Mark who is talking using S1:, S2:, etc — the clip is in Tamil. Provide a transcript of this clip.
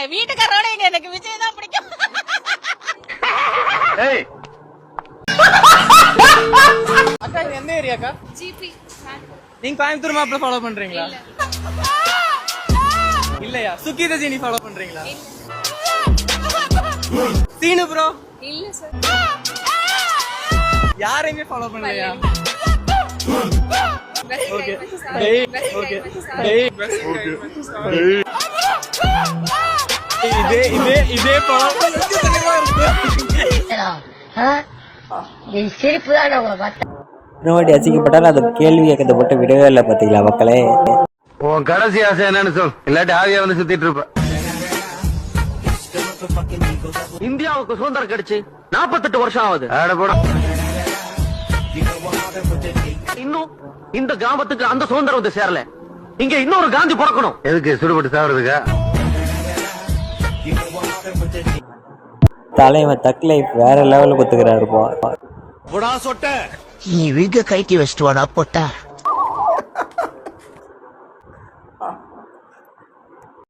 S1: எங்க வீட்டுக்காரோட எனக்கு விஜய் தான் பிடிக்கும்.
S2: அக்கா இது எந்த ஏரியாக்கா?
S1: ஜிபி.
S2: நீங்க கோயம்புத்தூர் மாப்பிள்ள ஃபாலோ பண்றீங்களா? இல்லையா? சுகீத ஜீனி ஃபாலோ பண்றீங்களா? சீனு ப்ரோ?
S1: இல்ல சார்.
S2: யாரையுமே ஃபாலோ பண்ணலையா? ஓகே ஓகே இதே படம்
S3: சிரிப்பு தான் உங்களை பார்த்தேன்.
S4: இன்னொரு அசிக்கப்பட்டாலும் அது கேள்வி கேட்கறத போட்டு விடவே இல்லை. பாத்தீங்களா மக்களே,
S5: உன் கடைசி ஆசை என்னன்னு சொல், இல்லாட்டி ஆவியா வந்து சுத்திட்டு இருப்ப. இந்தியாவுக்கு சுதந்திரம் கிடைச்சு 48 வருஷம் ஆகுது. இன்னும் இந்த கிராமத்துக்கு அந்த சுதந்திரம் வந்து சேரல. இங்க இன்னொரு காந்தி பிறக்கணும். எதுக்கு சுடுபட்டு சாவறதுக்கா?
S4: தலைவன் தக் லைஃப் வேற லெவலுக்கு ஒத்துக்கிறாரு.
S3: நீ விக கைட்டி வச்சுட்டு வாடா போட்டா.